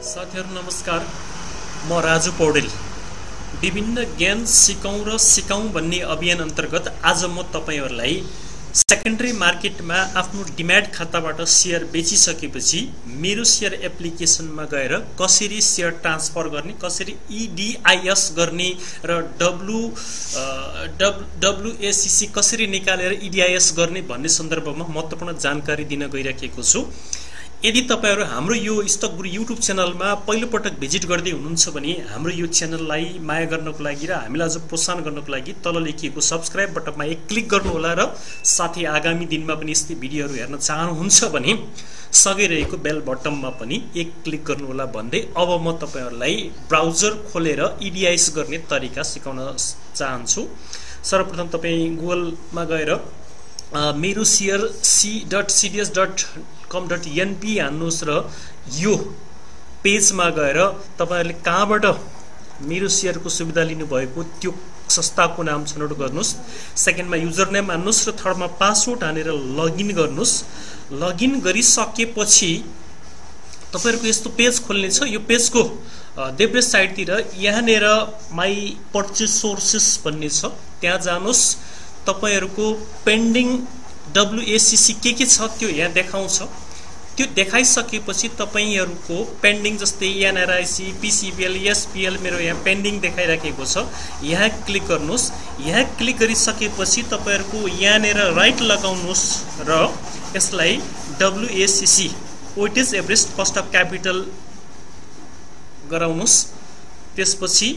साथीहरु नमस्कार। म राजु पौडेल। विभिन्न ज्ञान सिकाउँ र सिकाउँ भन्ने अभियान अन्तर्गत आज म तपाईहरुलाई सेकेन्डरी मार्केटमा आफ्नो डिम्याट खाताबाट शेयर बेचिसकेपछि मेरो शेयर एप्लिकेसनमा गएर कसरी शेयर ट्रान्सफर गर्ने, कसरी EDIS गर्ने र WACC कसरी निकालेर EDIS गर्ने भन्ने सन्दर्भमा महत्त्वपूर्ण जानकारी दिन गइराखेको छु। यदि तपाईहरु हाम्रो यो स्टक गुरु युट्युब च्यानलमा पहिलो पटक भिजिट गर्दै हुनुहुन्छ भने हाम्रो यो च्यानललाई माया गर्नको लागि र हामीलाई अझ प्रोत्साहन गर्नको लागि तल लेखिएको सब्स्क्राइब बटनमा एक क्लिक गर्नु होला र साथै आगामी दिनमा पनि यस्तै भिडियोहरु हेर्न चाहनुहुन्छ भने सँगै रहेको बेल बटनमा पनि एक क्लिक गर्नु होला भन्दै अब म तपाईहरुलाई ब्राउजर खोलेर EDIS गर्ने तरिका सिकाउन चाहन्छु। सर्वप्रथम तपाई गुगलमा गएर MeroShare c.cds.com.np हान्नुस् र यो पेजमा गएर तपाईहरुले कहाँबाट MeroShare को सुविधा लिनु भएको त्यो संस्थाको नाम छनौट गर्नुस्। सेकेन्डमा युजर नेम हान्नुस् र थर्डमा पासवर्ड हानेर लगइन गर्नुस्। लगइन गरिसकेपछि तपाईहरुको यस्तो पेज खोल्ने छ। यो पेजको देब्रे साइडतिर यहाँनेर माई पर्चेज सोर्सेस भन्ने छ, त्यहाँ जानुस्। तपाईहरुको पेन्डिङ WACC के छ त्यो यहाँ देखाउँछ। त्यो देखाइसकेपछि तपाईहरुको पेन्डिङ जस्तै NRIC, PCBL, SPL मेरो यहाँ पेन्डिङ देखाइराखेको छ। यहाँ क्लिक गर्नुस्। यहाँ क्लिक गरिसकेपछि तपाईहरुको यहाँनेर राइट लगाउनुस् र यसलाई WACC weightage average cost of capital गराउनुस्। त्यसपछि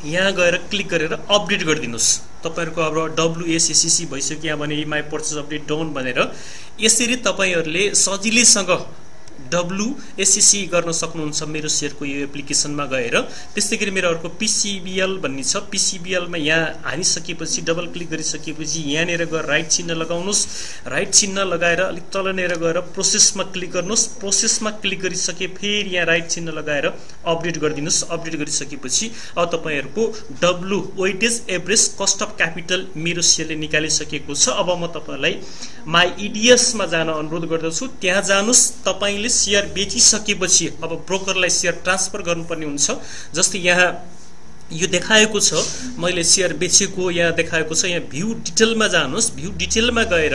यहाँ गएर क्लिक गरेर अपडेट गरिदिनुस्। तपाईहरुको अब WACC भइसक्यो भने माई पर्चेज अपडेट डाउन भनेर यसरी तपाईहरुले सजिलैसँग WACC गर्न सक्नुहुन्छ MeroShare को यो एप्लिकेसनमा गएर। त्यसैगरी मेरो अर्को PCBL भन्ने छ। PCBL मा यहाँ हानिसकेपछि डबल क्लिक गरिसकेपछि यहाँनेर गएर राइट चिन्ह लगाउनुस्। राइट चिन्ह लगाएर अलिक तलनेर गएर प्रोसेसमा क्लिक गर्नुस्। प्रोसेसमा क्लिक गरिसके फेरि यहाँ राइट चिन्ह लगाएर अपडेट गरिदिनुस्। अपडेट गरिसकेपछि अब तपाईहरुको weightage average cost of capital MeroShare ले निकालिसकेको छ। अब म तपाईहरुलाई माई EDIS मा जान अनुरोध गर्दछु। त्यहाँ जानुस्। तपाईले शेयर बेचिसकेपछि अब ब्रोकरलाई शेयर ट्रान्सफर गर्नुपर्ने हुन्छ। जस्तै यहाँ यो देखाएको छ मैले शेयर बेचेको यहाँ देखाएको छ। यहाँ भ्यू डिटेलमा जानुस्। भ्यू डिटेलमा गएर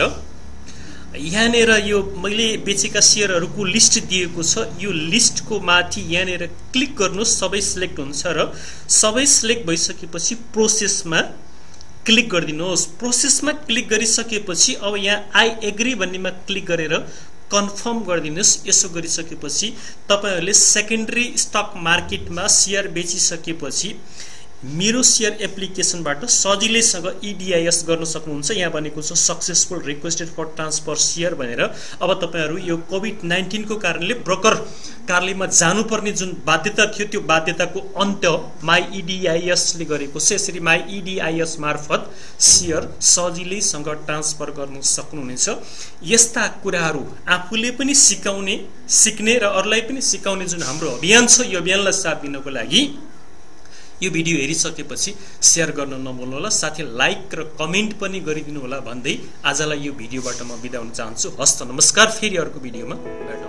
यहाँनेर यो मैले बेचेका शेयरहरुको लिस्ट दिएको छ। यो लिस्टको माथि यहाँनेर क्लिक गर्नुस्। सबै सिलेक्ट हुन्छ र सबै सिलेक्ट भइसकेपछि प्रोसेसमा क्लिक गरिदिनुहोस्। प्रोसेसमा क्लिक गरिसकेपछि अब यहाँ आई एग्री भन्नेमा क्लिक गरेर कन्फर्म गरिदिनुस्। यसो गरिसकेपछि तपाईहरुले सेकेन्डरी स्टक मार्केटमा शेयर बेचिसकेपछि MeroShare एप्लिकेसनबाट सजिलैसँग EDIS गर्न सक्नुहुन्छ। यहाँ भनेको छ successful requested for transfer share भनेर। अब तपाईहरु यो कोभिड-19 को कारणले ब्रोकर कार्यालयमा जानुपर्ने जुन बाध्यता थियो त्यो बाध्यताको अन्त्य माई EDIS ले गरेको छ। यसरी माई EDIS मार्फत शेयर सजिलैसँग ट्रान्सफर गर्न सक्नुहुनेछ। यस्ता कुराहरु आफूले पनि सिकाउने, सिक्ने र अरूलाई पनि सिकाउने जुन हाम्रो अभियान छ यो अभियानलाई साथ दिनको लागि यो भिडियो हेरिसकेपछि शेयर गर्न नभुल्नु होला। साथै लाइक र कमेन्ट पनि गरिदिनु होला भन्दै आजलाई यो भिडियोबाट म बिदा हुन चाहन्छु। हस्त नमस्कार। फेरि अर्को भिडियोमा भेटौँ।